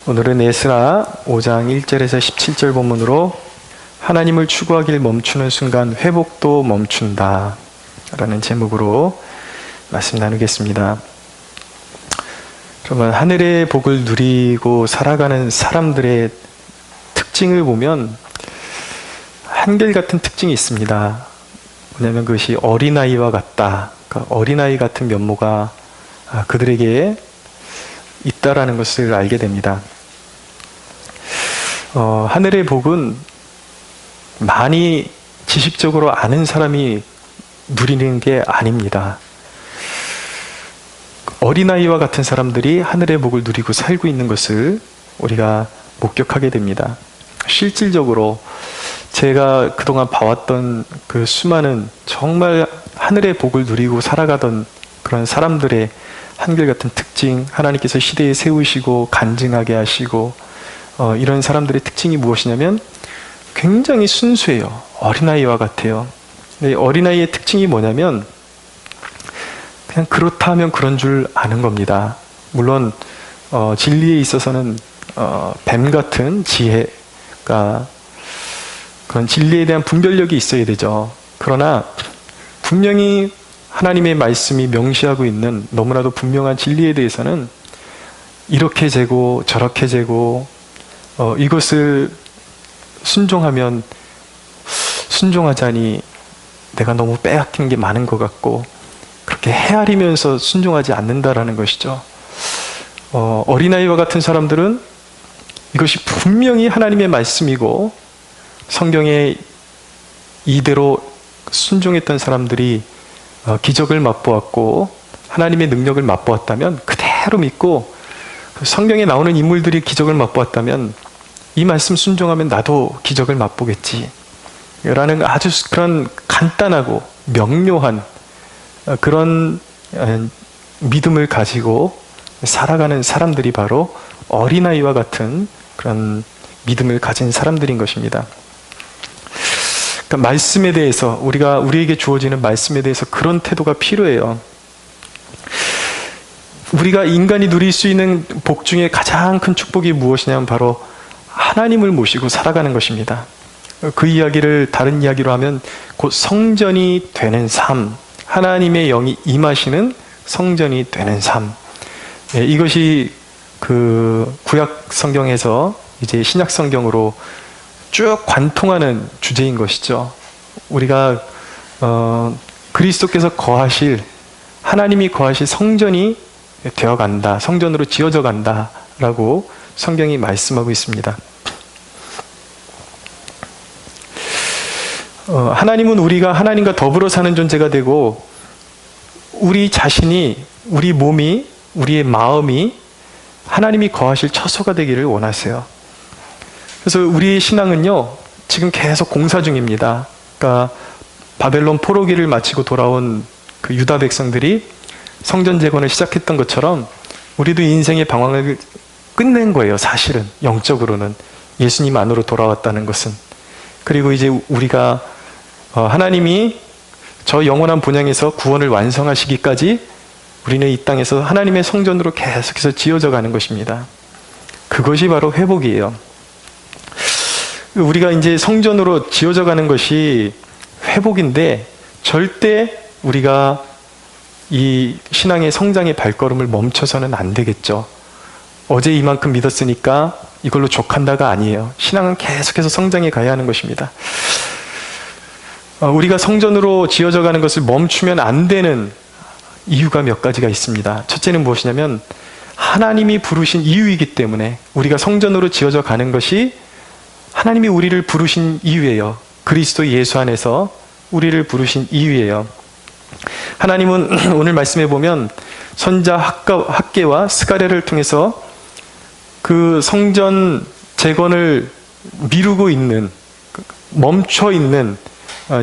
오늘은 에스라 5장 1절에서 17절 본문으로 하나님을 추구하길 멈추는 순간 회복도 멈춘다 라는 제목으로 말씀 나누겠습니다. 그러면 하늘의 복을 누리고 살아가는 사람들의 특징을 보면 한결같은 특징이 있습니다. 뭐냐면 그것이 어린아이와 같다. 그러니까 어린아이 같은 면모가 그들에게 있다라는 것을 알게 됩니다. 하늘의 복은 많이 지식적으로 아는 사람이 누리는 게 아닙니다. 어린아이와 같은 사람들이 하늘의 복을 누리고 살고 있는 것을 우리가 목격하게 됩니다. 실질적으로 제가 그동안 봐왔던 그 수많은 정말 하늘의 복을 누리고 살아가던 그런 사람들의 한결같은 특징, 하나님께서 시대에 세우시고 간증하게 하시고 이런 사람들의 특징이 무엇이냐면 굉장히 순수해요. 어린아이와 같아요. 어린아이의 특징이 뭐냐면 그냥 그렇다 하면 그런 줄 아는 겁니다. 물론 진리에 있어서는 뱀 같은 지혜가 그런 진리에 대한 분별력이 있어야 되죠. 그러나 분명히 하나님의 말씀이 명시하고 있는 너무나도 분명한 진리에 대해서는 이렇게 재고 저렇게 재고 이것을 순종하면 순종하자니 내가 너무 빼앗긴 게 많은 것 같고 그렇게 헤아리면서 순종하지 않는다라는 것이죠. 어린아이와 같은 사람들은 이것이 분명히 하나님의 말씀이고 성경에 이대로 순종했던 사람들이 기적을 맛보았고 하나님의 능력을 맛보았다면 그대로 믿고 성경에 나오는 인물들이 기적을 맛보았다면 이 말씀 순종하면 나도 기적을 맛보겠지 라는 아주 그런 간단하고 명료한 그런 믿음을 가지고 살아가는 사람들이 바로 어린아이와 같은 그런 믿음을 가진 사람들인 것입니다. 그러니까 말씀에 대해서 우리에게 주어지는 말씀에 대해서 그런 태도가 필요해요. 우리가 인간이 누릴 수 있는 복 중에 가장 큰 축복이 무엇이냐면 바로 하나님을 모시고 살아가는 것입니다. 그 이야기를 다른 이야기로 하면 곧 성전이 되는 삶, 하나님의 영이 임하시는 성전이 되는 삶. 이것이 그 구약 성경에서 이제 신약 성경으로 쭉 관통하는 주제인 것이죠. 우리가 그리스도께서 거하실 하나님이 거하실 성전이 되어간다, 성전으로 지어져 간다라고 성경이 말씀하고 있습니다. 하나님은 우리가 하나님과 더불어 사는 존재가 되고 우리 자신이, 우리 몸이, 우리의 마음이 하나님이 거하실 처소가 되기를 원하세요. 그래서 우리의 신앙은요 지금 계속 공사 중입니다. 그러니까 바벨론 포로기를 마치고 돌아온 그 유다 백성들이 성전 재건을 시작했던 것처럼 우리도 인생의 방황을 끝낸 거예요. 사실은 영적으로는 예수님 안으로 돌아왔다는 것은. 그리고 이제 우리가 하나님이 저 영원한 본향에서 구원을 완성하시기까지 우리는 이 땅에서 하나님의 성전으로 계속해서 지어져 가는 것입니다. 그것이 바로 회복이에요. 우리가 이제 성전으로 지어져 가는 것이 회복인데 절대 우리가 이 신앙의 성장의 발걸음을 멈춰서는 안 되겠죠. 어제 이만큼 믿었으니까 이걸로 족한다가 아니에요. 신앙은 계속해서 성장해 가야 하는 것입니다. 우리가 성전으로 지어져 가는 것을 멈추면 안 되는 이유가 몇 가지가 있습니다. 첫째는 무엇이냐면 하나님이 부르신 이유이기 때문에 우리가 성전으로 지어져 가는 것이 하나님이 우리를 부르신 이유예요. 그리스도 예수 안에서 우리를 부르신 이유예요. 하나님은 오늘 말씀해 보면 선자 학개와 스가랴를 통해서 그 성전 재건을 미루고 있는, 멈춰 있는,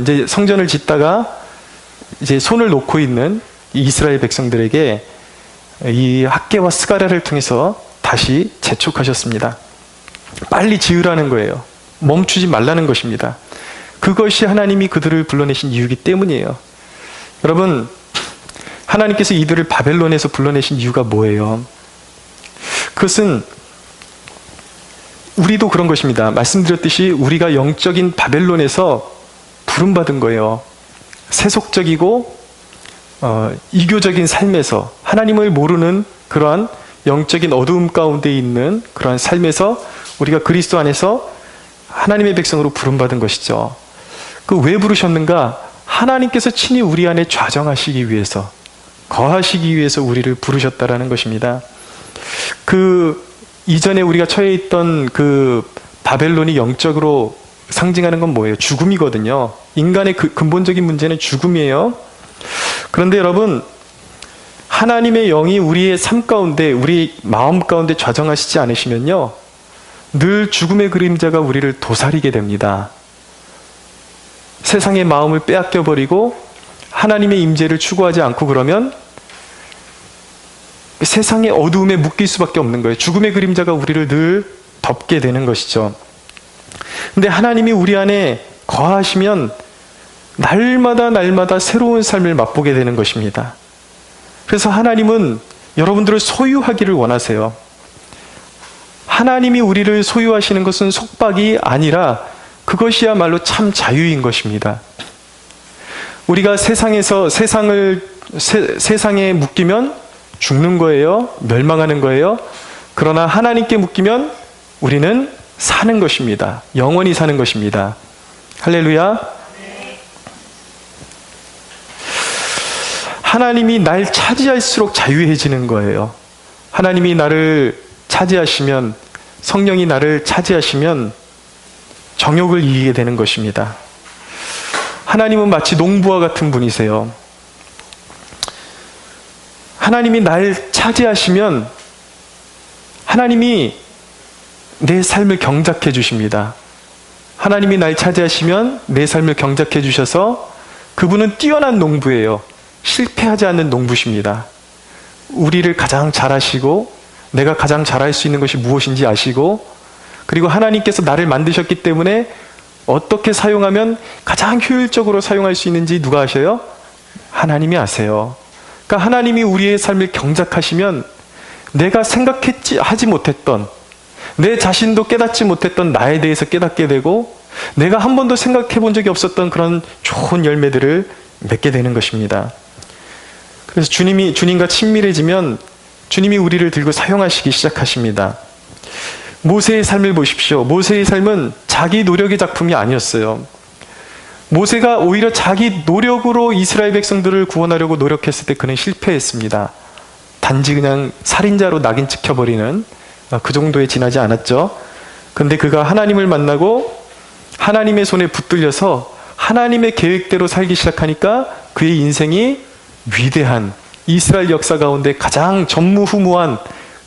이제 성전을 짓다가 이제 손을 놓고 있는 이스라엘 백성들에게 이 학개와 스가랴를 통해서 다시 재촉하셨습니다. 빨리 지으라는 거예요. 멈추지 말라는 것입니다. 그것이 하나님이 그들을 불러내신 이유이기 때문이에요. 여러분, 하나님께서 이들을 바벨론에서 불러내신 이유가 뭐예요? 그것은 우리도 그런 것입니다. 말씀드렸듯이 우리가 영적인 바벨론에서 부름받은 거예요. 세속적이고 이교적인 삶에서 하나님을 모르는 그러한 영적인 어두움 가운데 있는 그러한 삶에서 우리가 그리스도 안에서 하나님의 백성으로 부름받은 것이죠. 그 왜 부르셨는가? 하나님께서 친히 우리 안에 좌정하시기 위해서, 거하시기 위해서 우리를 부르셨다라는 것입니다. 그 이전에 우리가 처해 있던 그 바벨론이 영적으로 상징하는 건 뭐예요? 죽음이거든요. 인간의 그 근본적인 문제는 죽음이에요. 그런데 여러분, 하나님의 영이 우리의 삶 가운데, 우리 마음 가운데 좌정하시지 않으시면요, 늘 죽음의 그림자가 우리를 도사리게 됩니다. 세상의 마음을 빼앗겨 버리고 하나님의 임재를 추구하지 않고 그러면 세상의 어두움에 묶일 수밖에 없는 거예요. 죽음의 그림자가 우리를 늘 덮게 되는 것이죠. 근데 하나님이 우리 안에 거하시면 날마다 새로운 삶을 맛보게 되는 것입니다. 그래서 하나님은 여러분들을 소유하기를 원하세요. 하나님이 우리를 소유하시는 것은 속박이 아니라 그것이야말로 참 자유인 것입니다. 우리가 세상에 묶이면 죽는 거예요. 멸망하는 거예요. 그러나 하나님께 묶이면 우리는 사는 것입니다. 영원히 사는 것입니다. 할렐루야. 하나님이 날 차지할수록 자유해지는 거예요. 하나님이 나를 차지하시면, 성령이 나를 차지하시면 정욕을 이기게 되는 것입니다. 하나님은 마치 농부와 같은 분이세요. 하나님이 날 차지하시면 하나님이 내 삶을 경작해 주십니다. 하나님이 날 차지하시면 내 삶을 경작해 주셔서 그분은 뛰어난 농부예요. 실패하지 않는 농부십니다. 우리를 가장 잘 아시고 내가 가장 잘할 수 있는 것이 무엇인지 아시고, 그리고 하나님께서 나를 만드셨기 때문에 어떻게 사용하면 가장 효율적으로 사용할 수 있는지 누가 아셔요? 하나님이 아세요. 그러니까 하나님이 우리의 삶을 경작하시면 내가 하지 못했던, 내 자신도 깨닫지 못했던 나에 대해서 깨닫게 되고, 내가 한 번도 생각해 본 적이 없었던 그런 좋은 열매들을 맺게 되는 것입니다. 그래서 주님과 친밀해지면 주님이 우리를 들고 사용하시기 시작하십니다. 모세의 삶을 보십시오. 모세의 삶은 자기 노력의 작품이 아니었어요. 모세가 오히려 자기 노력으로 이스라엘 백성들을 구원하려고 노력했을 때 그는 실패했습니다. 단지 그냥 살인자로 낙인 찍혀버리는 그 정도에 지나지 않았죠. 그런데 그가 하나님을 만나고 하나님의 손에 붙들려서 하나님의 계획대로 살기 시작하니까 그의 인생이 위대한, 이스라엘 역사 가운데 가장 전무후무한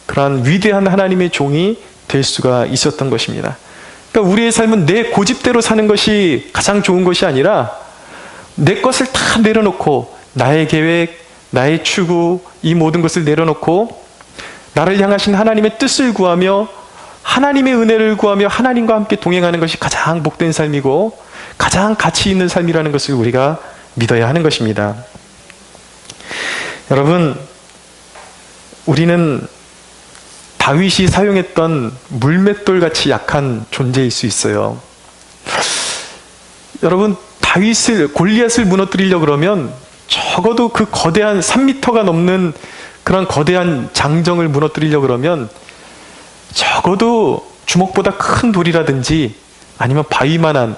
그러한 위대한 하나님의 종이 될 수가 있었던 것입니다. 그러니까 우리의 삶은 내 고집대로 사는 것이 가장 좋은 것이 아니라 내 것을 다 내려놓고, 나의 계획, 나의 추구, 이 모든 것을 내려놓고 나를 향하신 하나님의 뜻을 구하며 하나님의 은혜를 구하며 하나님과 함께 동행하는 것이 가장 복된 삶이고 가장 가치 있는 삶이라는 것을 우리가 믿어야 하는 것입니다. 여러분, 우리는 다윗이 사용했던 물맷돌같이 약한 존재일 수 있어요. 여러분, 골리앗을 무너뜨리려고 그러면 적어도 그 거대한 3m가 넘는 그런 거대한 장정을 무너뜨리려고 그러면 적어도 주먹보다 큰 돌이라든지 아니면 바위만한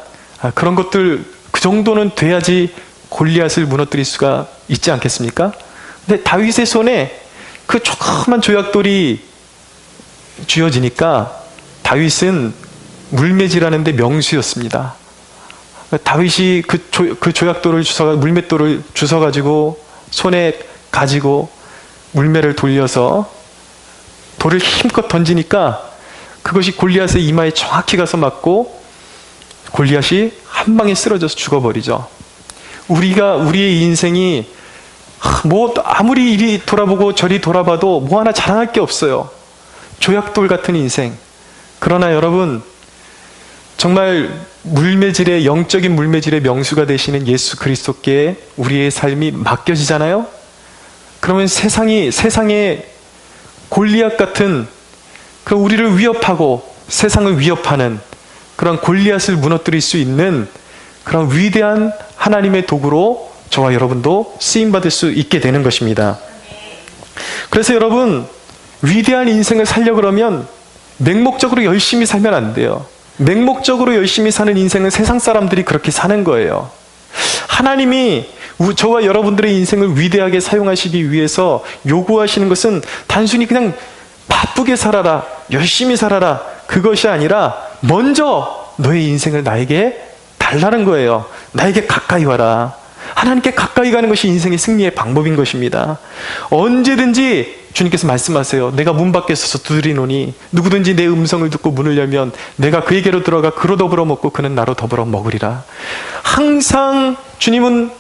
그런 것들, 그 정도는 돼야지 골리앗을 무너뜨릴 수가 있지 않겠습니까? 근데 다윗의 손에 그 조그만 조약돌이 쥐어지니까 다윗은 물매질하는데 명수였습니다. 다윗이 그 조약돌을 물맷돌을 주워가지고 손에 가지고 물매를 돌려서 돌을 힘껏 던지니까 그것이 골리앗의 이마에 정확히 가서 맞고 골리앗이 한 방에 쓰러져서 죽어버리죠. 우리의 인생이 아무리 이리 돌아보고 저리 돌아봐도 뭐 하나 자랑할 게 없어요. 조약돌 같은 인생. 그러나 여러분, 정말 영적인 물매질의 명수가 되시는 예수 그리스도께 우리의 삶이 맡겨지잖아요? 그러면 세상에 골리앗 같은, 우리를 위협하고 세상을 위협하는 그런 골리앗을 무너뜨릴 수 있는 그런 위대한 하나님의 도구로 저와 여러분도 쓰임받을 수 있게 되는 것입니다. 그래서 여러분, 위대한 인생을 살려고 그러면 맹목적으로 열심히 살면 안 돼요. 맹목적으로 열심히 사는 인생은 세상 사람들이 그렇게 사는 거예요. 하나님이 저와 여러분들의 인생을 위대하게 사용하시기 위해서 요구하시는 것은 단순히 그냥 바쁘게 살아라, 열심히 살아라, 그것이 아니라 먼저 너의 인생을 나에게 달라는 거예요. 나에게 가까이 와라. 하나님께 가까이 가는 것이 인생의 승리의 방법인 것입니다. 언제든지 주님께서 말씀하세요. 내가 문 밖에 서서 두드리노니 누구든지 내 음성을 듣고 문을 열면 내가 그에게로 들어가 그로 더불어 먹고 그는 나로 더불어 먹으리라. 항상 주님은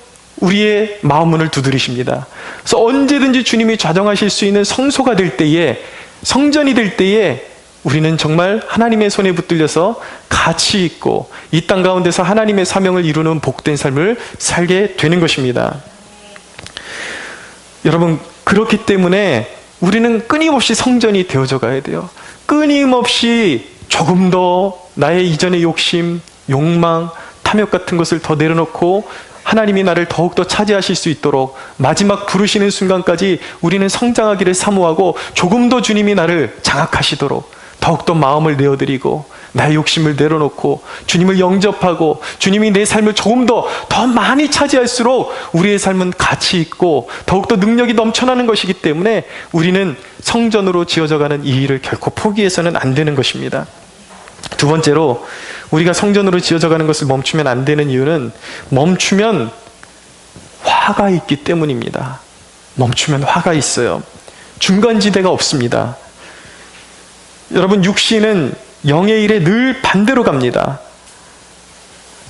우리의 마음 문을 두드리십니다. 그래서 언제든지 주님이 좌정하실 수 있는 성소가 될 때에, 성전이 될 때에 우리는 정말 하나님의 손에 붙들려서 가치 있고 이 땅 가운데서 하나님의 사명을 이루는 복된 삶을 살게 되는 것입니다. 여러분, 그렇기 때문에 우리는 끊임없이 성전이 되어져 가야 돼요. 끊임없이 조금 더 나의 이전의 욕심, 욕망, 탐욕 같은 것을 더 내려놓고 하나님이 나를 더욱더 차지하실 수 있도록 마지막 부르시는 순간까지 우리는 성장하기를 사모하고 조금 더 주님이 나를 장악하시도록 더욱더 마음을 내어드리고 나의 욕심을 내려놓고 주님을 영접하고 주님이 내 삶을 조금 더 많이 차지할수록 우리의 삶은 가치 있고 더욱더 능력이 넘쳐나는 것이기 때문에 우리는 성전으로 지어져가는 이 일을 결코 포기해서는 안 되는 것입니다. 두 번째로, 우리가 성전으로 지어져가는 것을 멈추면 안 되는 이유는 멈추면 화가 있기 때문입니다. 멈추면 화가 있어요. 중간지대가 없습니다. 여러분, 육신은 영의 일에 늘 반대로 갑니다.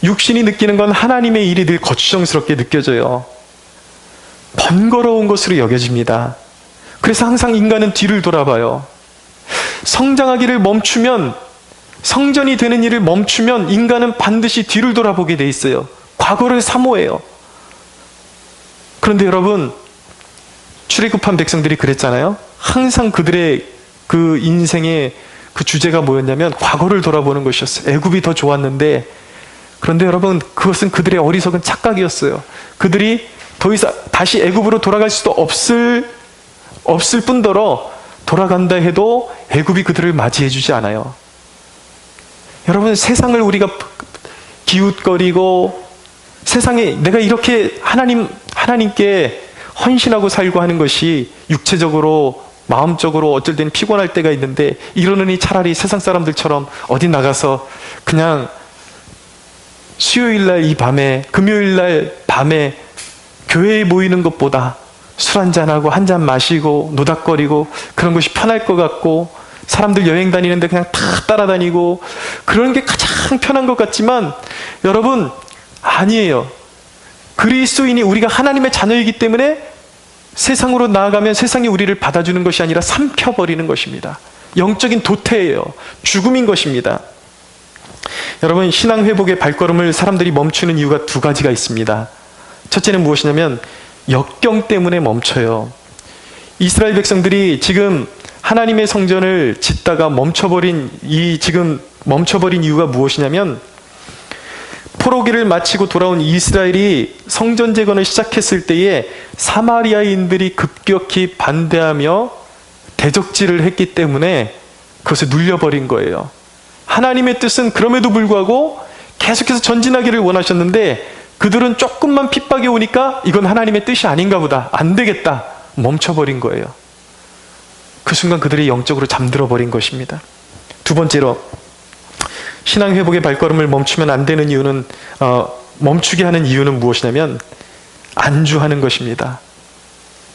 육신이 느끼는 건 하나님의 일이 늘 거추장스럽게 느껴져요. 번거로운 것으로 여겨집니다. 그래서 항상 인간은 뒤를 돌아봐요. 성장하기를 멈추면, 성전이 되는 일을 멈추면 인간은 반드시 뒤를 돌아보게 돼 있어요. 과거를 사모해요. 그런데 여러분, 출애굽한 백성들이 그랬잖아요. 항상 그들의 그 인생의 그 주제가 뭐였냐면 과거를 돌아보는 것이었어요. 애굽이 더 좋았는데, 그런데 여러분, 그것은 그들의 어리석은 착각이었어요. 그들이 더 이상 다시 애굽으로 돌아갈 수도 없을 뿐더러 돌아간다 해도 애굽이 그들을 맞이해 주지 않아요. 여러분, 세상을 우리가 기웃거리고 세상에 내가 이렇게 하나님께 헌신하고 살고 하는 것이 육체적으로, 마음적으로 어쩔 때는 피곤할 때가 있는데, 이러느니 차라리 세상 사람들처럼 어디 나가서 그냥 수요일날 이 밤에, 금요일날 밤에 교회에 모이는 것보다 술 한잔하고 한잔 마시고 노닥거리고 그런 것이 편할 것 같고, 사람들 여행 다니는데 그냥 다 따라다니고 그런 게 가장 편한 것 같지만, 여러분, 아니에요. 그리스도인이, 우리가 하나님의 자녀이기 때문에 세상으로 나아가면 세상이 우리를 받아주는 것이 아니라 삼켜버리는 것입니다. 영적인 도태예요. 죽음인 것입니다. 여러분, 신앙 회복의 발걸음을 사람들이 멈추는 이유가 두 가지가 있습니다. 첫째는 무엇이냐면 역경 때문에 멈춰요. 이스라엘 백성들이 지금 하나님의 성전을 짓다가 멈춰버린 이유가 무엇이냐면, 포로기를 마치고 돌아온 이스라엘이 성전 재건을 시작했을 때에 사마리아인들이 급격히 반대하며 대적질을 했기 때문에 그것을 눌려버린 거예요. 하나님의 뜻은 그럼에도 불구하고 계속해서 전진하기를 원하셨는데, 그들은 조금만 핍박이 오니까 이건 하나님의 뜻이 아닌가 보다, 안 되겠다, 멈춰버린 거예요. 그 순간 그들이 영적으로 잠들어 버린 것입니다. 두 번째로, 신앙 회복의 발걸음을 멈추면 안 되는 이유는, 멈추게 하는 이유는 무엇이냐면 안주하는 것입니다.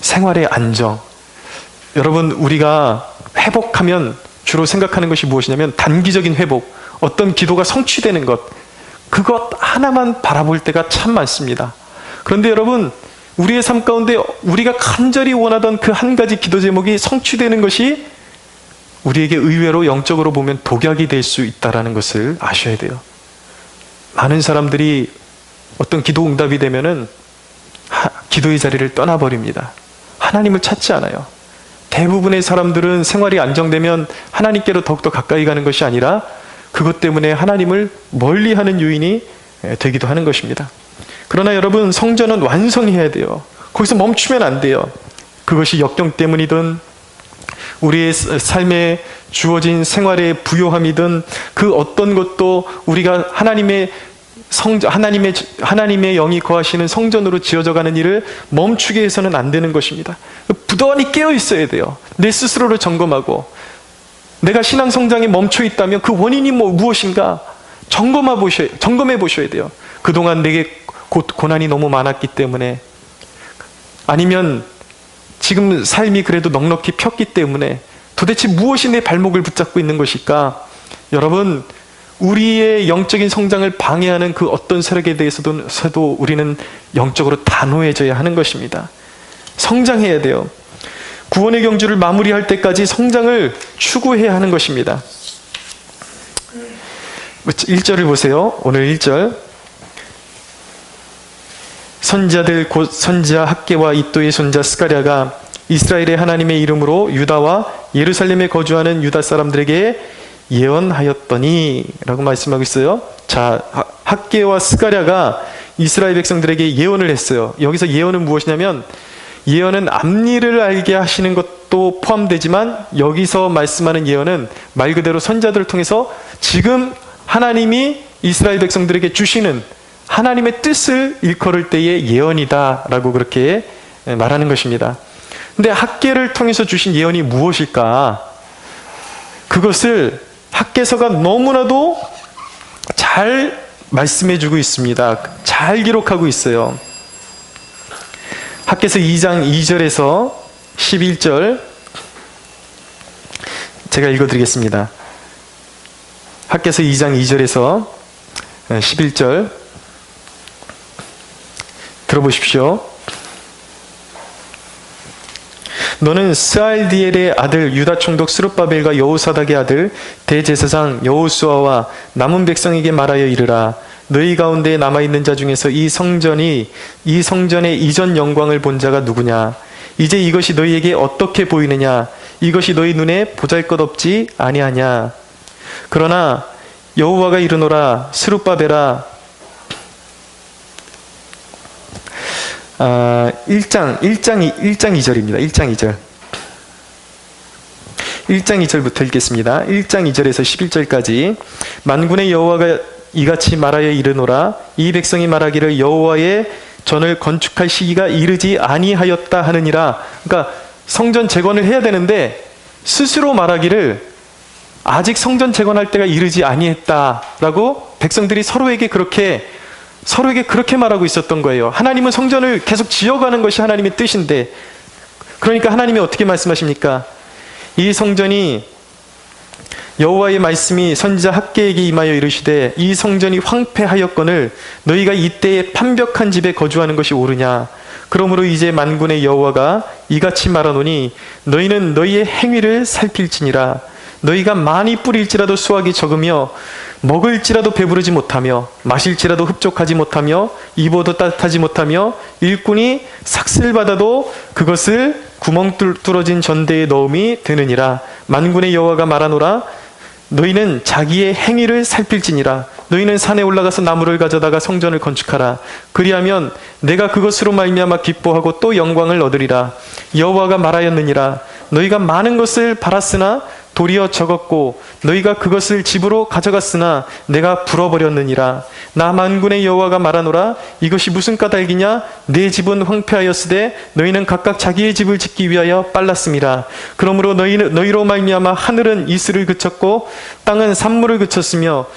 생활의 안정. 여러분, 우리가 회복하면 주로 생각하는 것이 무엇이냐면 단기적인 회복, 어떤 기도가 성취되는 것, 그것 하나만 바라볼 때가 참 많습니다. 그런데 여러분, 우리의 삶 가운데 우리가 간절히 원하던 그 한 가지 기도 제목이 성취되는 것이 우리에게 의외로 영적으로 보면 독약이 될 수 있다는 것을 아셔야 돼요. 많은 사람들이 어떤 기도 응답이 되면은 기도의 자리를 떠나버립니다. 하나님을 찾지 않아요. 대부분의 사람들은 생활이 안정되면 하나님께로 더욱더 가까이 가는 것이 아니라 그것 때문에 하나님을 멀리하는 요인이 되기도 하는 것입니다. 그러나 여러분, 성전은 완성해야 돼요. 거기서 멈추면 안 돼요. 그것이 역경 때문이든 우리의 삶에 주어진 생활의 부요함이든 그 어떤 것도 우리가 하나님의 영이 거하시는 성전으로 지어져 가는 일을 멈추게 해서는 안 되는 것입니다. 부단히 깨어 있어야 돼요. 내 스스로를 점검하고, 내가 신앙 성장에 멈춰 있다면 그 원인이 무엇인가 점검해 보셔야 돼요. 그동안 내게 고난이 너무 많았기 때문에, 아니면 지금 삶이 그래도 넉넉히 폈기 때문에 도대체 무엇이 내 발목을 붙잡고 있는 것일까? 여러분, 우리의 영적인 성장을 방해하는 그 어떤 세력에 대해서도 우리는 영적으로 단호해져야 하는 것입니다. 성장해야 돼요. 구원의 경주를 마무리할 때까지 성장을 추구해야 하는 것입니다. 1절을 보세요. 오늘 1절. 선지자들 곧 선지자 학개와 이또의 손자 스가랴가 이스라엘의 하나님의 이름으로 유다와 예루살렘에 거주하는 유다 사람들에게 예언하였더니 라고 말씀하고 있어요. 자, 학개와 스가랴가 이스라엘 백성들에게 예언을 했어요. 여기서 예언은 무엇이냐면, 예언은 앞일을 알게 하시는 것도 포함되지만 여기서 말씀하는 예언은 말 그대로 선지자들을 통해서 지금 하나님이 이스라엘 백성들에게 주시는 하나님의 뜻을 일컬을 때의 예언이다 라고 그렇게 말하는 것입니다. 근데 학개를 통해서 주신 예언이 무엇일까? 그것을 학개서가 너무나도 잘 말씀해주고 있습니다. 잘 기록하고 있어요. 학개서 2장 2절에서 11절 제가 읽어드리겠습니다. 학개서 2장 2절에서 11절 들어보십시오. 너는 스알디엘의 아들 유다 총독 스룹바벨과 여호사닥의 아들 대제사장 여호수아와 남은 백성에게 말하여 이르라. 너희 가운데 남아있는 자 중에서 이 성전의 이전 영광을 본 자가 누구냐? 이제 이것이 너희에게 어떻게 보이느냐? 이것이 너희 눈에 보잘것없지 아니하냐? 그러나 여호와가 이르노라. 스룹바벨아, 1장 2절입니다. 1장 2절. 1장 2절부터 읽겠습니다. 1장 2절에서 11절까지. 만군의 여호와가 이같이 말하여 이르노라. 이 백성이 말하기를 여호와의 전을 건축할 시기가 이르지 아니하였다 하느니라. 그러니까 성전 재건을 해야 되는데 스스로 말하기를 아직 성전 재건할 때가 이르지 아니했다라고 백성들이 서로에게 그렇게 말하고 있었던 거예요. 하나님은 성전을 계속 지어가는 것이 하나님의 뜻인데, 그러니까 하나님이 어떻게 말씀하십니까? 이 성전이 여호와의 말씀이 선지자 학개에게 임하여 이르시되 이 성전이 황폐하였거늘 너희가 이때에 판벽한 집에 거주하는 것이 옳으냐? 그러므로 이제 만군의 여호와가 이같이 말하노니 너희는 너희의 행위를 살필지니라. 너희가 많이 뿌릴지라도 수확이 적으며 먹을지라도 배부르지 못하며 마실지라도 흡족하지 못하며 입어도 따뜻하지 못하며 일꾼이 삭슬 받아도 그것을 구멍 뚫어진 전대에 넣음이 되느니라. 만군의 여호와가 말하노라. 너희는 자기의 행위를 살필지니라. 너희는 산에 올라가서 나무를 가져다가 성전을 건축하라. 그리하면 내가 그것으로 말미암아 기뻐하고 또 영광을 얻으리라. 여호와가 말하였느니라. 너희가 많은 것을 팔았으나 도리어 적었고 너희가 그것을 집으로 가져갔으나 내가 불어버렸느니라. 나 만군의 여호와가 말하노라. 이것이 무슨 까닭이냐? 내 집은 황폐하였으되 너희는 각각 자기의 집을 짓기 위하여 빨랐음이라. 그러므로 너희로 말미암아 하늘은 이슬을 그쳤고 땅은 산물을 그쳤으며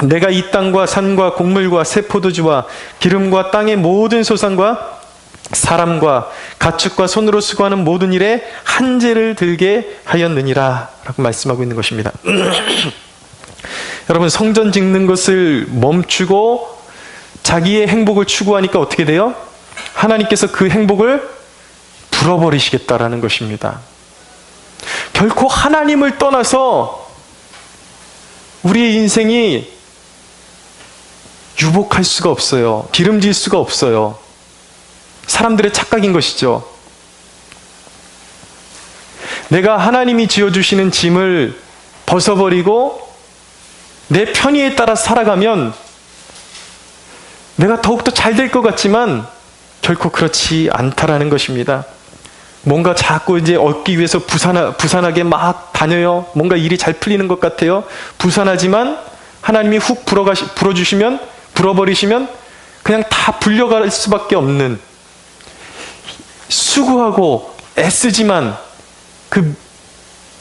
내가 이 땅과 산과 곡물과 새 포도주와 기름과 땅의 모든 소산과 사람과 가축과 손으로 수고하는 모든 일에 한재를 들게 하였느니라 라고 말씀하고 있는 것입니다. 여러분, 성전 짓는 것을 멈추고 자기의 행복을 추구하니까 어떻게 돼요? 하나님께서 그 행복을 불어버리시겠다라는 것입니다. 결코 하나님을 떠나서 우리의 인생이 유복할 수가 없어요. 기름질 수가 없어요. 사람들의 착각인 것이죠. 내가 하나님이 지어주시는 짐을 벗어버리고 내 편의에 따라 살아가면 내가 더욱더 잘 될 것 같지만 결코 그렇지 않다라는 것입니다. 뭔가 자꾸 이제 얻기 위해서 부산하게 막 다녀요. 뭔가 일이 잘 풀리는 것 같아요. 부산하지만 하나님이 훅 불어버리시면 그냥 다 불려갈 수밖에 없는, 수고하고 애쓰지만 그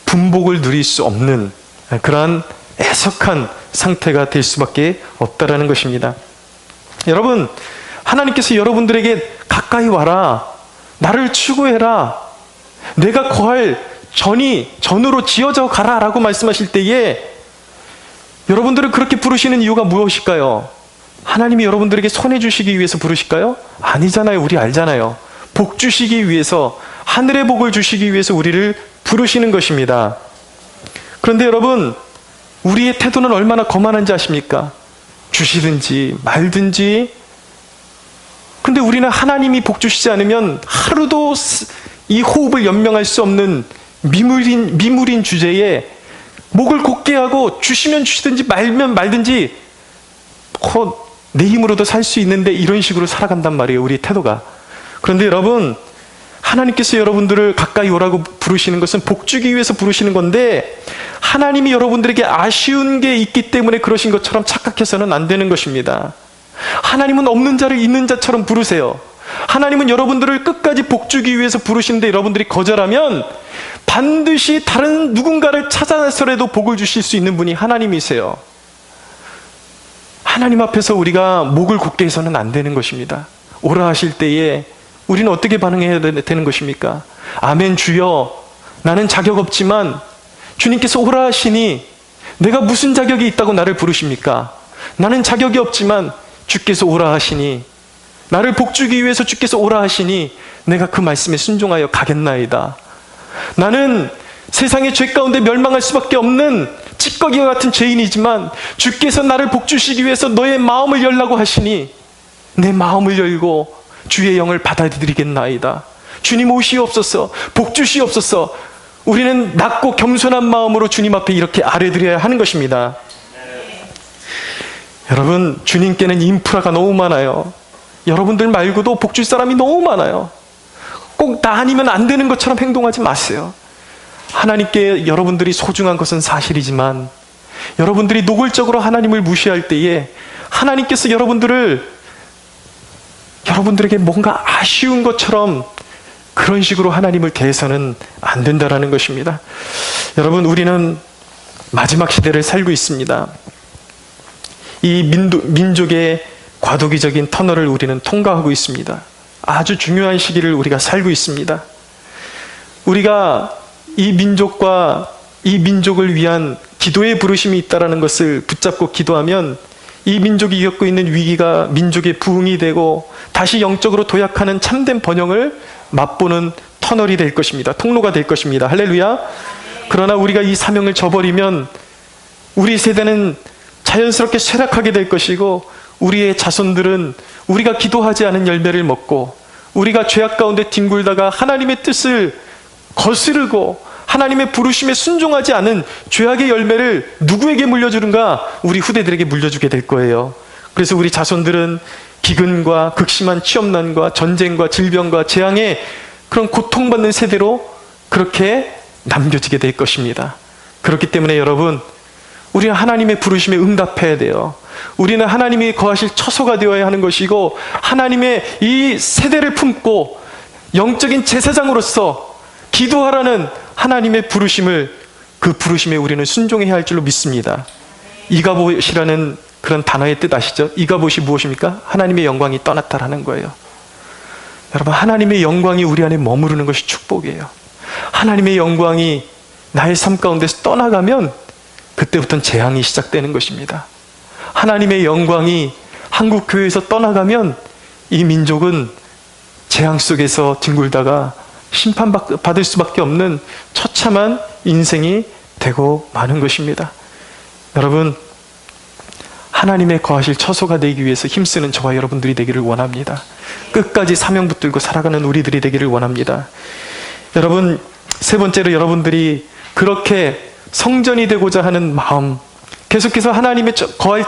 분복을 누릴 수 없는 그러한 애석한 상태가 될 수밖에 없다라는 것입니다. 여러분, 하나님께서 여러분들에게 가까이 와라, 나를 추구해라, 내가 거할 전으로 지어져 가라 라고 말씀하실 때에 여러분들을 그렇게 부르시는 이유가 무엇일까요? 하나님이 여러분들에게 손해 주시기 위해서 부르실까요? 아니잖아요. 우리 알잖아요. 복 주시기 위해서, 하늘의 복을 주시기 위해서 우리를 부르시는 것입니다. 그런데 여러분, 우리의 태도는 얼마나 거만한지 아십니까? 주시든지 말든지. 근데 우리는 하나님이 복 주시지 않으면 하루도 이 호흡을 연명할 수 없는 미물인 주제에 목을 곧게 하고, 주시면 주시든지 말면 말든지 내 힘으로도 살 수 있는데, 이런 식으로 살아간단 말이에요, 우리 태도가. 그런데 여러분, 하나님께서 여러분들을 가까이 오라고 부르시는 것은 복 주기 위해서 부르시는 건데, 하나님이 여러분들에게 아쉬운 게 있기 때문에 그러신 것처럼 착각해서는 안 되는 것입니다. 하나님은 없는 자를 있는 자처럼 부르세요. 하나님은 여러분들을 끝까지 복 주기 위해서 부르시는데, 여러분들이 거절하면 반드시 다른 누군가를 찾아서라도 복을 주실 수 있는 분이 하나님이세요. 하나님 앞에서 우리가 목을 곧게 해서는 안 되는 것입니다. 오라 하실 때에 우리는 어떻게 반응해야 되는 것입니까? 아멘 주여, 나는 자격 없지만 주님께서 오라 하시니 내가 무슨 자격이 있다고 나를 부르십니까? 나는 자격이 없지만 주께서 오라 하시니, 나를 복주기 위해서 주께서 오라 하시니 내가 그 말씀에 순종하여 가겠나이다. 나는 세상의 죄 가운데 멸망할 수밖에 없는 찌꺼기와 같은 죄인이지만 주께서 나를 복주시기 위해서 너의 마음을 열라고 하시니 내 마음을 열고 주의 영을 받아들이겠나이다. 주님 오시옵소서, 복주시옵소서. 우리는 낮고 겸손한 마음으로 주님 앞에 이렇게 아뢰드려야 하는 것입니다. 여러분, 주님께는 인프라가 너무 많아요. 여러분들 말고도 복줄 사람이 너무 많아요. 꼭 나 아니면 안 되는 것처럼 행동하지 마세요. 하나님께 여러분들이 소중한 것은 사실이지만, 여러분들이 노골적으로 하나님을 무시할 때에 하나님께서 여러분들에게 뭔가 아쉬운 것처럼 그런 식으로 하나님을 대해서는 안 된다라는 것입니다. 여러분, 우리는 마지막 시대를 살고 있습니다. 이 민족의 과도기적인 터널을 우리는 통과하고 있습니다. 아주 중요한 시기를 우리가 살고 있습니다. 우리가 이 민족과 이 민족을 위한 기도의 부르심이 있다는 것을 붙잡고 기도하면 이 민족이 겪고 있는 위기가 민족의 부흥이 되고 다시 영적으로 도약하는 참된 번영을 맛보는 터널이 될 것입니다. 통로가 될 것입니다. 할렐루야. 그러나 우리가 이 사명을 저버리면 우리 세대는 자연스럽게 쇠락하게 될 것이고, 우리의 자손들은 우리가 기도하지 않은 열매를 먹고, 우리가 죄악 가운데 뒹굴다가 하나님의 뜻을 거스르고 하나님의 부르심에 순종하지 않은 죄악의 열매를 누구에게 물려주는가? 우리 후대들에게 물려주게 될 거예요. 그래서 우리 자손들은 기근과 극심한 취업난과 전쟁과 질병과 재앙의 그런 고통받는 세대로 그렇게 남겨지게 될 것입니다. 그렇기 때문에 여러분, 우리는 하나님의 부르심에 응답해야 돼요. 우리는 하나님이 거하실 처소가 되어야 하는 것이고, 하나님의 이 세대를 품고 영적인 제사장으로서 기도하라는 하나님의 부르심을, 그 부르심에 우리는 순종해야 할 줄로 믿습니다. 이가봇이라는 그런 단어의 뜻 아시죠? 이가봇이 무엇입니까? 하나님의 영광이 떠났다라는 거예요. 여러분, 하나님의 영광이 우리 안에 머무르는 것이 축복이에요. 하나님의 영광이 나의 삶 가운데서 떠나가면 그때부터는 재앙이 시작되는 것입니다. 하나님의 영광이 한국 교회에서 떠나가면 이 민족은 재앙 속에서 뒹굴다가 심판받을 수밖에 없는 처참한 인생이 되고 마는 것입니다. 여러분, 하나님의 거하실 처소가 되기 위해서 힘쓰는 저와 여러분들이 되기를 원합니다. 끝까지 사명 붙들고 살아가는 우리들이 되기를 원합니다. 여러분, 세 번째로 여러분들이 그렇게 성전이 되고자 하는 마음, 계속해서 하나님의 거할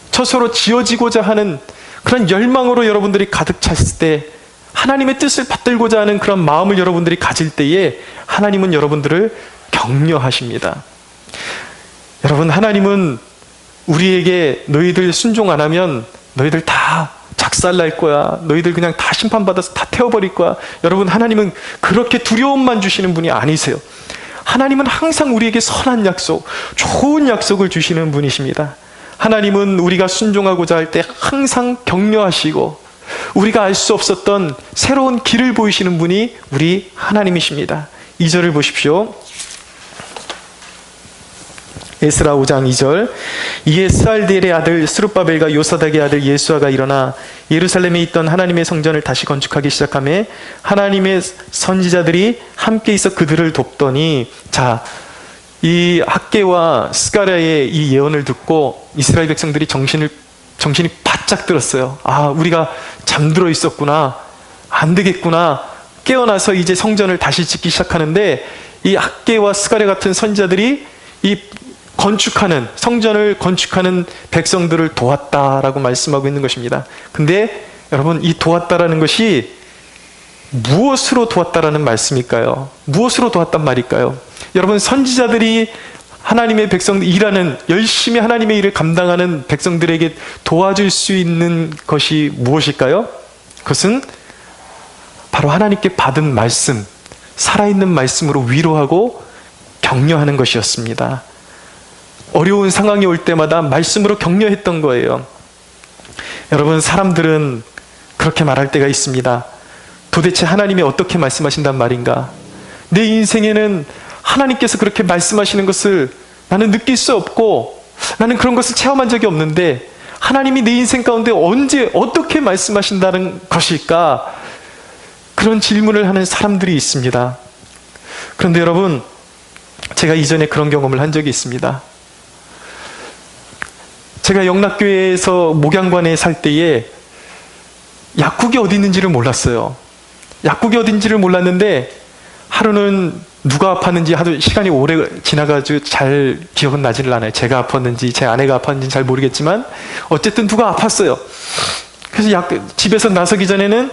처소로 지어지고자 하는 그런 열망으로 여러분들이 가득 찼을 때, 하나님의 뜻을 받들고자 하는 그런 마음을 여러분들이 가질 때에 하나님은 여러분들을 격려하십니다. 여러분, 하나님은 우리에게 너희들 순종 안 하면 너희들 다 작살날 거야, 너희들 그냥 다 심판받아서 다 태워버릴 거야. 여러분, 하나님은 그렇게 두려움만 주시는 분이 아니세요. 하나님은 항상 우리에게 선한 약속, 좋은 약속을 주시는 분이십니다. 하나님은 우리가 순종하고자 할 때 항상 격려하시고 우리가 알 수 없었던 새로운 길을 보이시는 분이 우리 하나님이십니다. 2절을 보십시오. 에스라 5장 2절. 이에 스알디엘의 아들 스룹바벨과 요사닥의 아들 예수아가 일어나 예루살렘에 있던 하나님의 성전을 다시 건축하기 시작하며 하나님의 선지자들이 함께 있어 그들을 돕더니, 자, 이 학개와 스가랴의 이 예언을 듣고 이스라엘 백성들이 정신이 바짝 들었어요. 아, 우리가 잠들어 있었구나, 안 되겠구나. 깨어나서 이제 성전을 다시 짓기 시작하는데, 이 학개와 스가랴 같은 선지자들이 이 성전을 건축하는 백성들을 도왔다라고 말씀하고 있는 것입니다. 근데 여러분, 이 도왔다라는 것이 무엇으로 도왔다라는 말씀일까요? 무엇으로 도왔단 말일까요? 여러분, 선지자들이 하나님의 백성들, 열심히 하나님의 일을 감당하는 백성들에게 도와줄 수 있는 것이 무엇일까요? 그것은 바로 하나님께 받은 말씀, 살아있는 말씀으로 위로하고 격려하는 것이었습니다. 어려운 상황이 올 때마다 말씀으로 격려했던 거예요. 여러분, 사람들은 그렇게 말할 때가 있습니다. 도대체 하나님이 어떻게 말씀하신단 말인가? 내 인생에는 하나님께서 그렇게 말씀하시는 것을 나는 느낄 수 없고, 나는 그런 것을 체험한 적이 없는데 하나님이 내 인생 가운데 언제 어떻게 말씀하신다는 것일까? 그런 질문을 하는 사람들이 있습니다. 그런데 여러분, 제가 이전에 그런 경험을 한 적이 있습니다. 제가 영락교회에서 목양관에 살 때에 약국이 어디 있는지를 몰랐어요. 약국이 어딘지를 몰랐는데, 하루는 누가 아팠는지 하도 시간이 오래 지나가지고 잘 기억은 나지를 않아요. 제가 아팠는지 제 아내가 아팠는지 잘 모르겠지만 어쨌든 누가 아팠어요. 그래서 집에서 나서기 전에는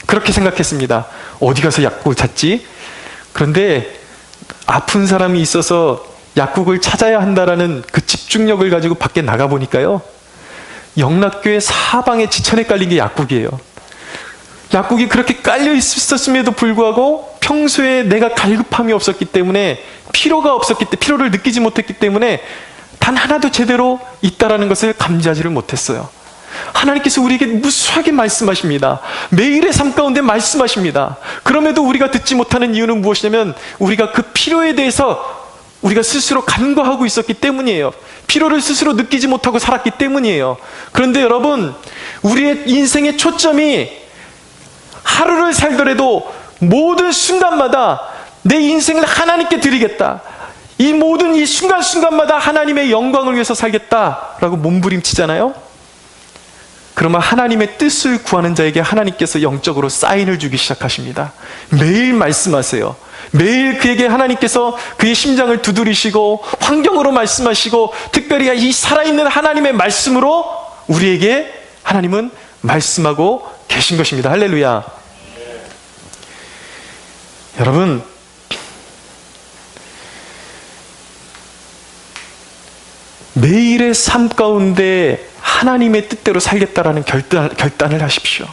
그렇게 생각했습니다. 어디 가서 약국을 찾지? 그런데 아픈 사람이 있어서 약국을 찾아야 한다라는 그 집중력을 가지고 밖에 나가보니까요, 영락교회 사방에 지천에 깔린 게 약국이에요. 약국이 그렇게 깔려 있었음에도 불구하고 평소에 내가 갈급함이 없었기 때문에, 피로를 느끼지 못했기 때문에 단 하나도 제대로 있다라는 것을 감지하지를 못했어요. 하나님께서 우리에게 무수하게 말씀하십니다. 매일의 삶 가운데 말씀하십니다. 그럼에도 우리가 듣지 못하는 이유는 무엇이냐면, 우리가 그 필요에 대해서 우리가 스스로 간과하고 있었기 때문이에요. 피로를 스스로 느끼지 못하고 살았기 때문이에요. 그런데 여러분, 우리의 인생의 초점이 하루를 살더라도 모든 순간마다 내 인생을 하나님께 드리겠다, 이 모든 이 순간순간마다 하나님의 영광을 위해서 살겠다라고 몸부림치잖아요. 그러면 하나님의 뜻을 구하는 자에게 하나님께서 영적으로 사인을 주기 시작하십니다. 매일 말씀하세요. 매일 그에게 하나님께서 그의 심장을 두드리시고 환경으로 말씀하시고, 특별히 이 살아있는 하나님의 말씀으로 우리에게 하나님은 말씀하고 계신 것입니다. 할렐루야. 여러분, 매일의 삶 가운데 하나님의 뜻대로 살겠다라는 결단을 하십시오.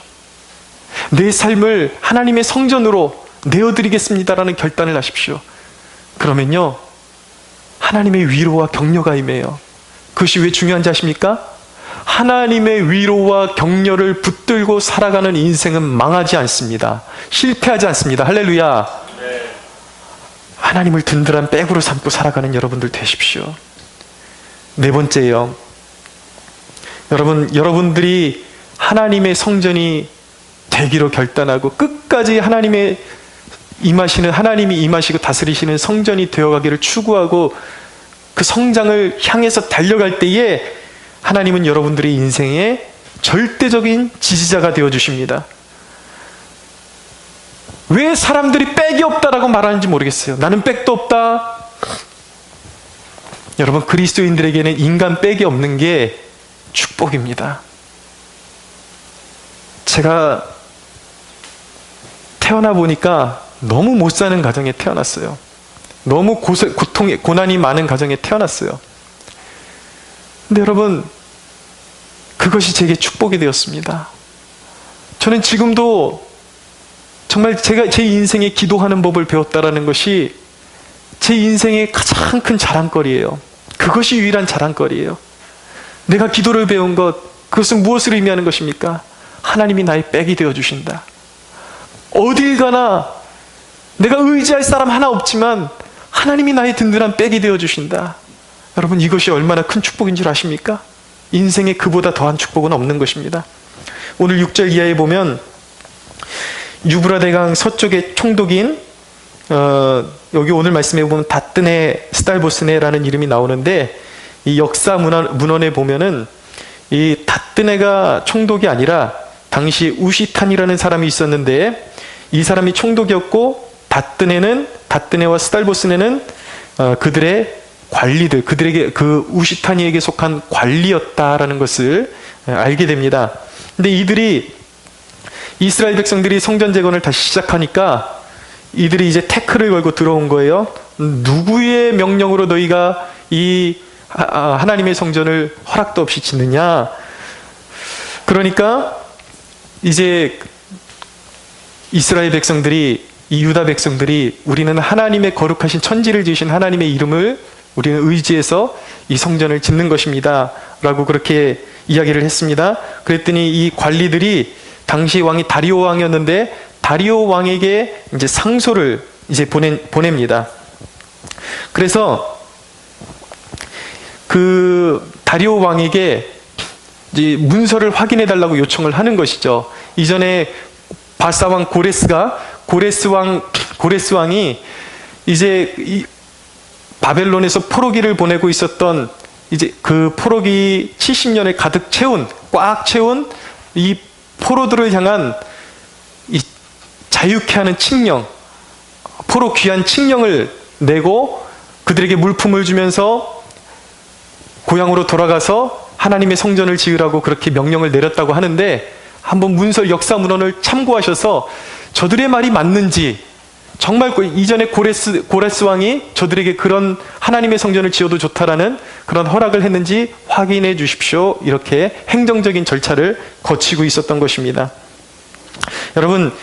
내 삶을 하나님의 성전으로 내어드리겠습니다라는 결단을 하십시오. 그러면요, 하나님의 위로와 격려가 임해요. 그것이 왜 중요한지 아십니까? 하나님의 위로와 격려를 붙들고 살아가는 인생은 망하지 않습니다. 실패하지 않습니다. 할렐루야. 하나님을 든든한 백으로 삼고 살아가는 여러분들 되십시오. 네 번째요, 여러분들이 하나님의 성전이 되기로 결단하고 끝까지 하나님이 임하시고 다스리시는 성전이 되어가기를 추구하고 그 성장을 향해서 달려갈 때에 하나님은 여러분들의 인생의 절대적인 지지자가 되어주십니다. 왜 사람들이 빽이 없다라고 말하는지 모르겠어요. 나는 빽도 없다. 여러분, 그리스도인들에게는 인간 빽이 없는 게 축복입니다. 제가 태어나 보니까 너무 못 사는 가정에 태어났어요. 너무 고난이 많은 가정에 태어났어요. 근데 여러분, 그것이 제게 축복이 되었습니다. 저는 지금도 정말 제가 제 인생에 기도하는 법을 배웠다라는 것이 제 인생의 가장 큰 자랑거리예요. 그것이 유일한 자랑거리예요. 내가 기도를 배운 것, 그것은 무엇을 의미하는 것입니까? 하나님이 나의 백이 되어주신다. 어딜 가나 내가 의지할 사람 하나 없지만 하나님이 나의 든든한 백이 되어주신다. 여러분, 이것이 얼마나 큰 축복인 줄 아십니까? 인생에 그보다 더한 축복은 없는 것입니다. 오늘 6절 이하에 보면 유브라데강 서쪽의 총독인 여기 오늘 말씀해 보면 다뜨네 스달보스네라는 이름이 나오는데, 이 역사 문헌에 보면은 이 다뜨네가 총독이 아니라 당시 우시탄이라는 사람이 있었는데, 이 사람이 총독이었고 다뜨네와 스달보스네는 그들의 관리들, 그들에게 그 우시탄이에게 속한 관리였다라는 것을 알게 됩니다. 근데 이들이 이스라엘 백성들이 성전 재건을 다시 시작하니까 이들이 이제 태클을 걸고 들어온 거예요. 누구의 명령으로 너희가 이 하나님의 성전을 허락도 없이 짓느냐? 그러니까 이제 이스라엘 백성들이, 이 유다 백성들이 우리는 하나님의 거룩하신 천지를 지으신 하나님의 이름을 우리는 의지해서 이 성전을 짓는 것입니다 라고 그렇게 이야기를 했습니다. 그랬더니 이 관리들이, 당시 왕이 다리오 왕이었는데 다리오 왕에게 이제 상소를 이제 보냅니다. 그래서 그 다리오 왕에게 이제 문서를 확인해 달라고 요청을 하는 것이죠. 이전에 바사왕 고레스 왕이 이제 이 바벨론에서 포로기를 보내고 있었던, 이제 그 포로기 70년을 꽉 채운 이 포로들을 향한 이 자유케 하는 칙령, 포로 귀한 칙령을 내고 그들에게 물품을 주면서 고향으로 돌아가서 하나님의 성전을 지으라고 그렇게 명령을 내렸다고 하는데, 한번 역사 문헌을 참고하셔서 저들의 말이 맞는지, 정말 이전에 고레스 왕이 저들에게 그런 하나님의 성전을 지어도 좋다라는 그런 허락을 했는지 확인해 주십시오. 이렇게 행정적인 절차를 거치고 있었던 것입니다. 여러분,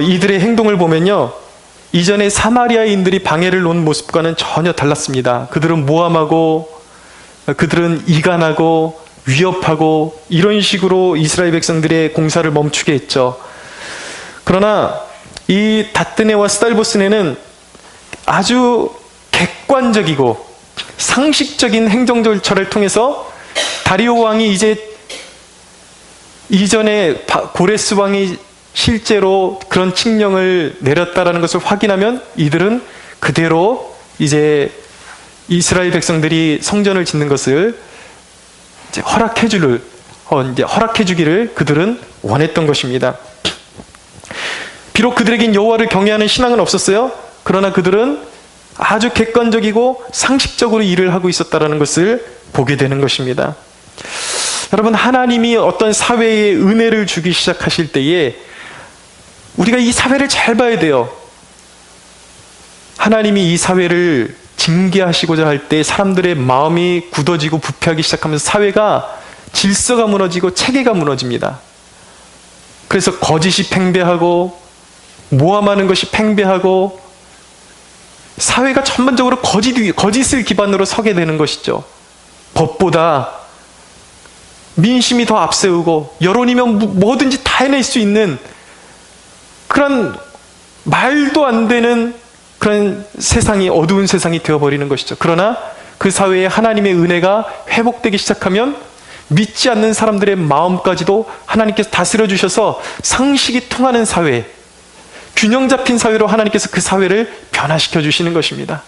이들의 행동을 보면요, 이전에 사마리아인들이 방해를 놓은 모습과는 전혀 달랐습니다. 그들은 모함하고, 그들은 이간하고 위협하고 이런 식으로 이스라엘 백성들의 공사를 멈추게 했죠. 그러나 이 다뜨네와 스달보스네는 아주 객관적이고 상식적인 행정 절차를 통해서 다리오 왕이 이전에 고레스 왕이 실제로 그런 칙령을 내렸다라는 것을 확인하면 이들은 그대로 이제 이스라엘 백성들이 성전을 짓는 것을 이제 허락해 주기를 그들은 원했던 것입니다. 비록 그들에겐 여호와를 경외하는 신앙은 없었어요. 그러나 그들은 아주 객관적이고 상식적으로 일을 하고 있었다는 것을 보게 되는 것입니다. 여러분, 하나님이 어떤 사회에 은혜를 주기 시작하실 때에 우리가 이 사회를 잘 봐야 돼요. 하나님이 이 사회를 징계하시고자 할 때 사람들의 마음이 굳어지고 부패하기 시작하면서 사회가 질서가 무너지고 체계가 무너집니다. 그래서 거짓이 팽배하고 모함하는 것이 팽배하고 사회가 전반적으로 거짓을 기반으로 서게 되는 것이죠. 법보다 민심이 더 앞세우고 여론이면 뭐든지 다 해낼 수 있는 그런 말도 안 되는 그런 세상이, 어두운 세상이 되어버리는 것이죠. 그러나 그 사회에 하나님의 은혜가 회복되기 시작하면 믿지 않는 사람들의 마음까지도 하나님께서 다스려 주셔서 상식이 통하는 사회, 균형 잡힌 사회로 하나님께서 그 사회를 변화시켜 주시는 것입니다.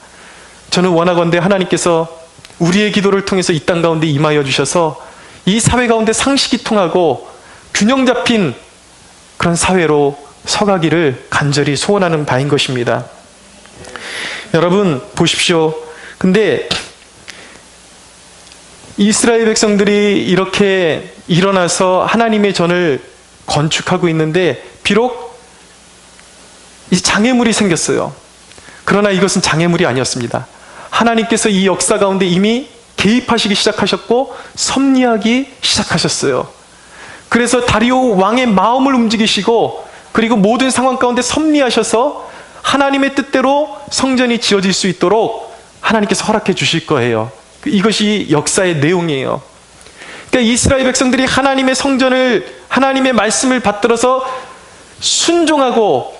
저는 원하건대 하나님께서 우리의 기도를 통해서 이 땅 가운데 임하여 주셔서 이 사회 가운데 상식이 통하고 균형 잡힌 그런 사회로 서가기를 간절히 소원하는 바인 것입니다. 여러분 보십시오. 근데 이스라엘 백성들이 이렇게 일어나서 하나님의 전을 건축하고 있는데 비록 이 장애물이 생겼어요. 그러나 이것은 장애물이 아니었습니다. 하나님께서 이 역사 가운데 이미 개입하시기 시작하셨고 섭리하기 시작하셨어요. 그래서 다리오 왕의 마음을 움직이시고 그리고 모든 상황 가운데 섭리하셔서 하나님의 뜻대로 성전이 지어질 수 있도록 하나님께서 허락해 주실 거예요. 이것이 역사의 내용이에요. 그러니까 이스라엘 백성들이 하나님의 성전을, 하나님의 말씀을 받들어서 순종하고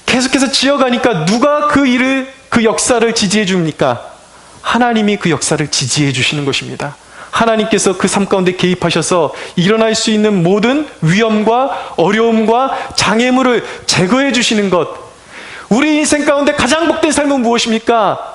계속해서 지어가니까 누가 그 일을, 그 역사를 지지해 줍니까? 하나님이 그 역사를 지지해 주시는 것입니다. 하나님께서 그 삶 가운데 개입하셔서 일어날 수 있는 모든 위험과 어려움과 장애물을 제거해 주시는 것. 우리 인생 가운데 가장 복된 삶은 무엇입니까?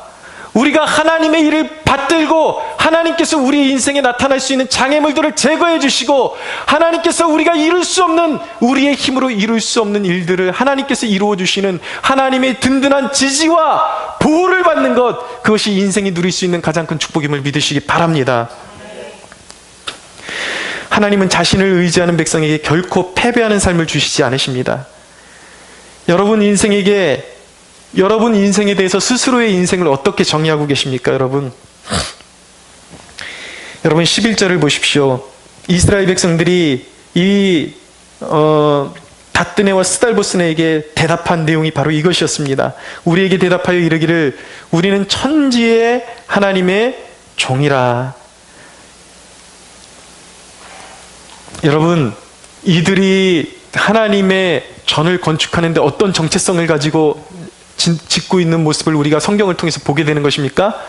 우리가 하나님의 일을 받들고 하나님께서 우리 인생에 나타날 수 있는 장애물들을 제거해 주시고 하나님께서 우리가 이룰 수 없는, 우리의 힘으로 이룰 수 없는 일들을 하나님께서 이루어 주시는 하나님의 든든한 지지와 보호를 받는 것, 그것이 인생이 누릴 수 있는 가장 큰 축복임을 믿으시기 바랍니다. 하나님은 자신을 의지하는 백성에게 결코 패배하는 삶을 주시지 않으십니다. 여러분 인생에 대해서 스스로의 인생을 어떻게 정의하고 계십니까, 여러분? 여러분 11절을 보십시오. 이스라엘 백성들이 이 다뜨네와 스달보스네에게 대답한 내용이 바로 이것이었습니다. 우리에게 대답하여 이르기를 우리는 천지의 하나님의 종이라. 여러분, 이들이 하나님의 전을 건축하는데 어떤 정체성을 가지고 짓고 있는 모습을 우리가 성경을 통해서 보게 되는 것입니까?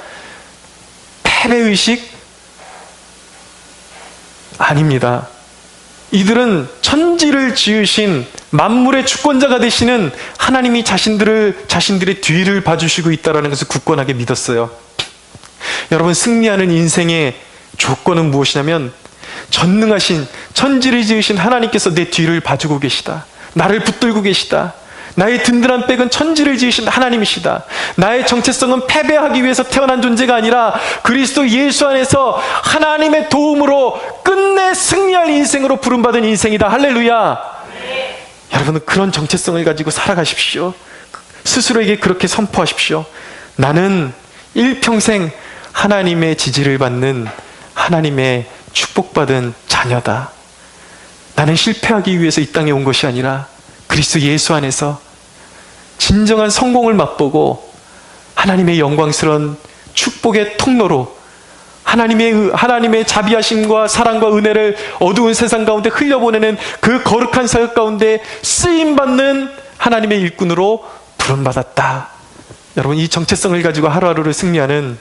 패배의식? 아닙니다. 이들은 천지를 지으신 만물의 주권자가 되시는 하나님이 자신들의 뒤를 봐주시고 있다는 것을 굳건하게 믿었어요. 여러분, 승리하는 인생의 조건은 무엇이냐면 전능하신 천지를 지으신 하나님께서 내 뒤를 봐주고 계시다. 나를 붙들고 계시다. 나의 든든한 백은 천지를 지으신 하나님이시다. 나의 정체성은 패배하기 위해서 태어난 존재가 아니라 그리스도 예수 안에서 하나님의 도움으로 끝내 승리할 인생으로 부름받은 인생이다. 할렐루야. 네. 여러분은 그런 정체성을 가지고 살아가십시오. 스스로에게 그렇게 선포하십시오. 나는 일평생 하나님의 지지를 받는 하나님의 축복받은 자녀다. 나는 실패하기 위해서 이 땅에 온 것이 아니라 그리스도 예수 안에서 진정한 성공을 맛보고 하나님의 영광스러운 축복의 통로로 하나님의 자비하심과 사랑과 은혜를 어두운 세상 가운데 흘려보내는 그 거룩한 사역 가운데 쓰임받는 하나님의 일꾼으로 부름받았다. 여러분, 이 정체성을 가지고 하루하루를 승리하는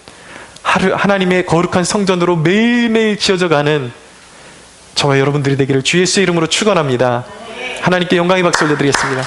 하나님의 거룩한 성전으로 매일매일 지어져 가는 저와 여러분들이 되기를 주 예수의 이름으로 축원합니다. 하나님께 영광의 박수 올려드리겠습니다.